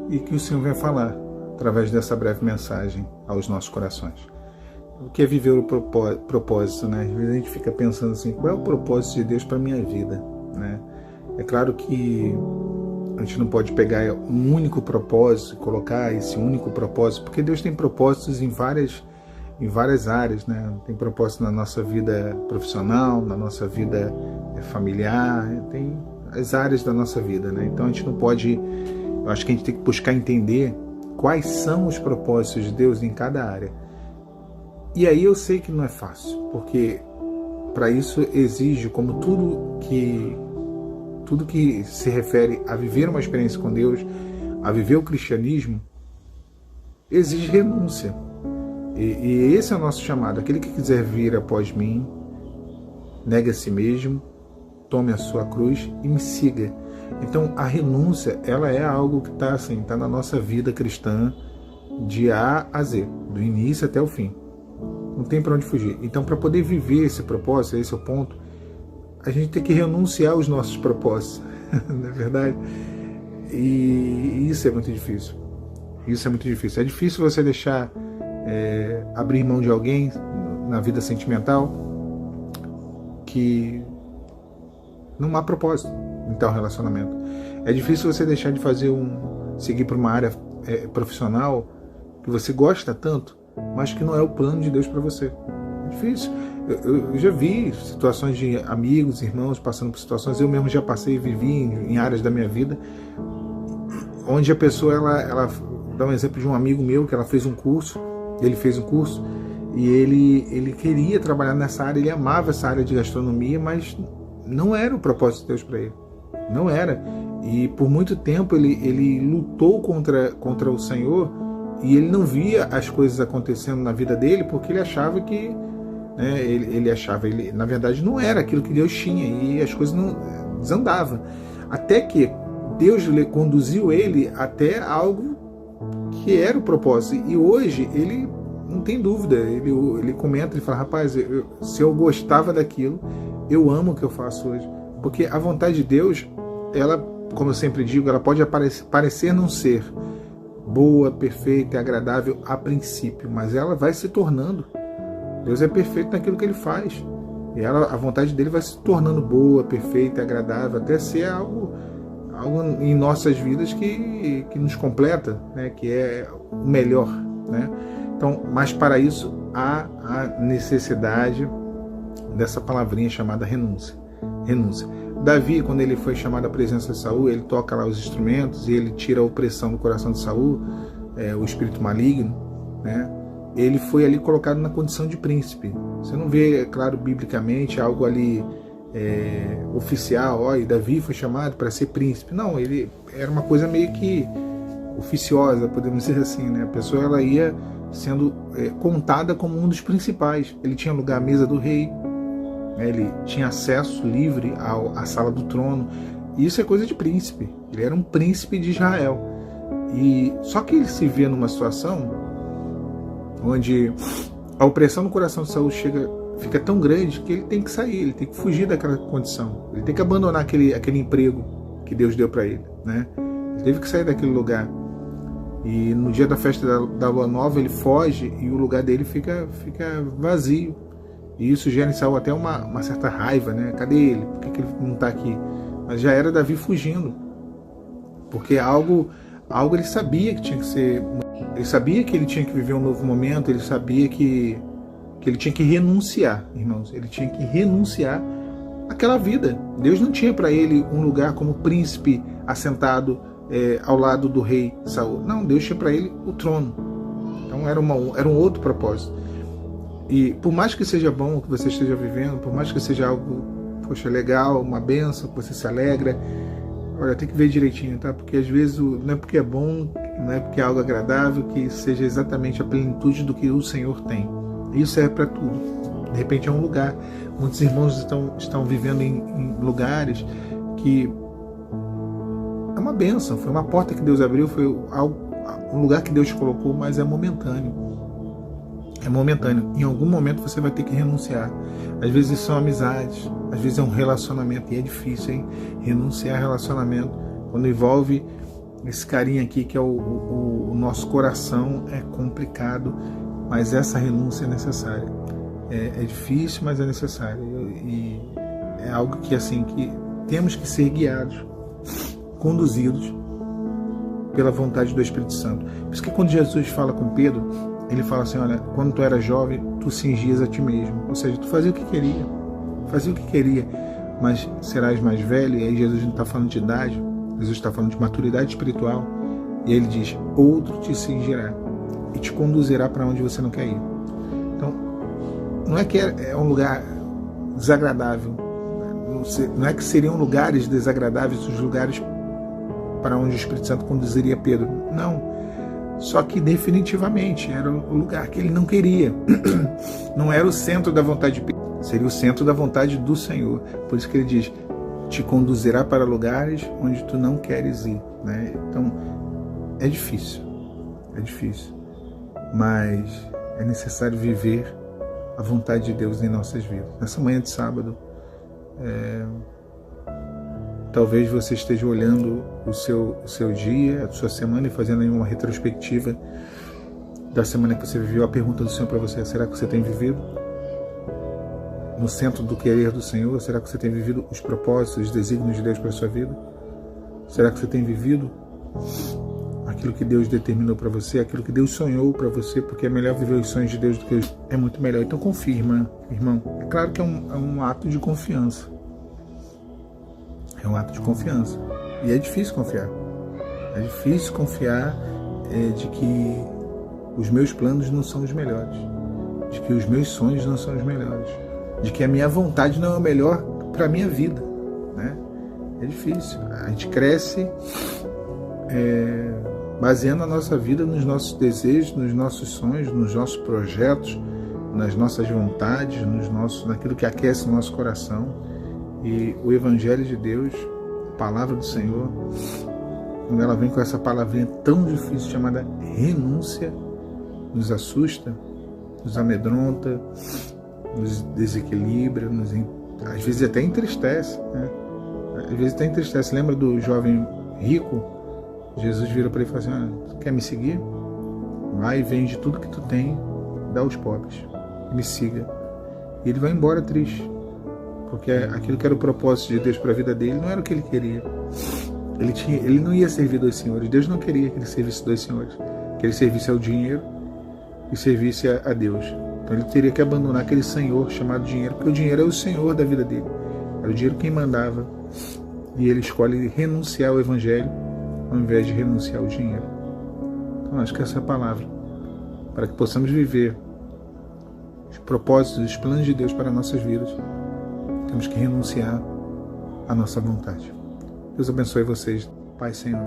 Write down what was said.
e que o Senhor vai falar através dessa breve mensagem aos nossos corações. O que é viver o propósito, né? Às vezes a gente fica pensando assim, qual é o propósito de Deus para a minha vida, né? É claro que a gente não pode pegar um único propósito e colocar esse único propósito, porque Deus tem propósitos em várias áreas, né? Tem propósito na nossa vida profissional, na nossa vida familiar, tem as áreas da nossa vida, né? Então a gente não pode, eu acho que a gente tem que buscar entender quais são os propósitos de Deus em cada área. E aí eu sei que não é fácil, porque para isso exige, como tudo que se refere a viver uma experiência com Deus, a viver o cristianismo, exige renúncia. E esse é o nosso chamado. Aquele que quiser vir após mim, negue a si mesmo, tome a sua cruz e me siga. Então a renúncia, ela é algo que está assim, tá na nossa vida cristã de A a Z, do início até o fim. Não tem para onde fugir. Então, para poder viver esse propósito, esse é o ponto, a gente tem que renunciar aos nossos propósitos, não é verdade? E isso é muito difícil. Isso é muito difícil. É difícil você deixar abrir mão de alguém na vida sentimental que não há propósito em tal relacionamento. É difícil você deixar de seguir para uma área profissional que você gosta tanto, mas que não é o plano de Deus para você. É difícil. Eu já vi situações de amigos, irmãos passando por situações, eu mesmo já passei e vivi em áreas da minha vida, onde a pessoa, ela dá um exemplo de um amigo meu, que ele fez um curso, e ele queria trabalhar nessa área, ele amava essa área de gastronomia, mas não era o propósito de Deus para ele. Não era. E por muito tempo ele lutou contra o Senhor, e ele não via as coisas acontecendo na vida dele, porque ele achava que, né, ele na verdade não era aquilo que Deus tinha, e as coisas não desandavam. Até que Deus conduziu ele até algo que era o propósito. E hoje ele não tem dúvida, ele comenta, ele fala, rapaz, se eu gostava daquilo, eu amo o que eu faço hoje. Porque a vontade de Deus, ela, como eu sempre digo, ela pode parecer não ser boa, perfeita e agradável a princípio, mas ela vai se tornando. Deus é perfeito naquilo que ele faz, e a vontade dele vai se tornando boa, perfeita e agradável, até ser algo em nossas vidas que nos completa, né? Que é o melhor, né? Então, mas para isso há a necessidade dessa palavrinha chamada renúncia. Davi, quando ele foi chamado à presença de Saul, ele toca lá os instrumentos e ele tira a opressão do coração de Saul, o espírito maligno, né? Ele foi ali colocado na condição de príncipe. Você não vê, é claro, biblicamente algo ali oficial, e Davi foi chamado para ser príncipe. Não, ele era uma coisa meio que oficiosa, podemos dizer assim, né? A pessoa, ela ia sendo contada como um dos principais. Ele tinha lugar à mesa do rei, ele tinha acesso livre à sala do trono. Isso é coisa de príncipe. Ele era um príncipe de Israel. E só que ele se vê numa situação onde a opressão no coração de Saul fica tão grande que ele tem que sair, ele tem que fugir daquela condição, ele tem que abandonar aquele emprego que Deus deu para ele, né? Ele teve que sair daquele lugar. E no dia da festa da lua nova ele foge e o lugar dele fica vazio. E isso gera em Saul até uma certa raiva, né? Cadê ele? Por que ele não está aqui? Mas já era Davi fugindo, porque algo ele sabia que tinha que ser. Ele sabia que ele tinha que viver um novo momento, ele sabia que ele tinha que renunciar, irmãos. Ele tinha que renunciar àquela vida. Deus não tinha para ele um lugar como príncipe assentado ao lado do rei Saul. Não, Deus tinha para ele o trono. Então era um outro propósito. E por mais que seja bom o que você esteja vivendo, por mais que seja algo, poxa, legal, uma benção, que você se alegra, olha, tem que ver direitinho, tá? Porque às vezes não é porque é bom, não é porque é algo agradável, que seja exatamente a plenitude do que o Senhor tem. Isso serve para tudo. De repente é um lugar. Muitos irmãos estão vivendo em lugares que é uma bênção, foi uma porta que Deus abriu, foi um lugar que Deus colocou, mas é momentâneo. É momentâneo. Em algum momento você vai ter que renunciar. Às vezes são amizades, às vezes é um relacionamento, e é difícil, hein? Renunciar a relacionamento, quando envolve esse carinha aqui que é o nosso coração é complicado, mas essa renúncia é necessária. É difícil, mas é necessário. E é algo que assim que temos que ser guiados, conduzidos pela vontade do Espírito Santo. Por isso que quando Jesus fala com Pedro, ele fala assim, olha, quando tu era jovem, tu cingias a ti mesmo. Ou seja, tu fazia o que queria, mas serás mais velho. E aí Jesus não está falando de idade, Jesus está falando de maturidade espiritual. E ele diz, outro te cingirá e te conduzirá para onde você não quer ir. Então, não é que é um lugar desagradável, não é que seriam lugares desagradáveis os lugares para onde o Espírito Santo conduziria Pedro. Não. Só que definitivamente era o lugar que ele não queria. Não era o centro da vontade de Pedro, seria o centro da vontade do Senhor. Por isso que ele diz, te conduzirá para lugares onde tu não queres ir. Né? Então, é difícil, mas é necessário viver a vontade de Deus em nossas vidas. Nessa manhã de sábado, talvez você esteja olhando o seu dia, a sua semana e fazendo aí uma retrospectiva da semana que você viveu. A pergunta do Senhor para você é, será que você tem vivido no centro do querer do Senhor? Será que você tem vivido os propósitos, os desígnios de Deus para a sua vida? Será que você tem vivido aquilo que Deus determinou para você, aquilo que Deus sonhou para você? Porque é melhor viver os sonhos de Deus do que é muito melhor. Então confirma, irmão. É claro que é um ato de confiança. É um ato de confiança. E é difícil confiar. É difícil confiar de que os meus planos não são os melhores. De que os meus sonhos não são os melhores. De que a minha vontade não é o melhor para a minha vida. Né? É difícil. A gente cresce baseando a nossa vida nos nossos desejos, nos nossos sonhos, nos nossos projetos, nas nossas vontades, naquilo que aquece o nosso coração. E o Evangelho de Deus, a Palavra do Senhor, quando ela vem com essa palavrinha tão difícil chamada renúncia, nos assusta, nos amedronta, nos desequilibra, às vezes até entristece. Né? Às vezes até entristece. Lembra do jovem rico? Jesus vira para ele e fala assim, tu quer me seguir? Vai e vende tudo que tu tem, dá aos pobres, me siga. E ele vai embora triste. Porque aquilo que era o propósito de Deus para a vida dele não era o que ele queria. Ele não ia servir dois senhores. Deus não queria que ele servisse dois senhores. Que ele servisse ao dinheiro e servisse a Deus. Então ele teria que abandonar aquele senhor chamado dinheiro, porque o dinheiro é o senhor da vida dele. Era o dinheiro quem mandava. E ele escolhe renunciar ao Evangelho ao invés de renunciar ao dinheiro. Então acho que essa é a palavra. Para que possamos viver os propósitos, os planos de Deus para nossas vidas, temos que renunciar à nossa vontade. Deus abençoe vocês. Pai, Senhor.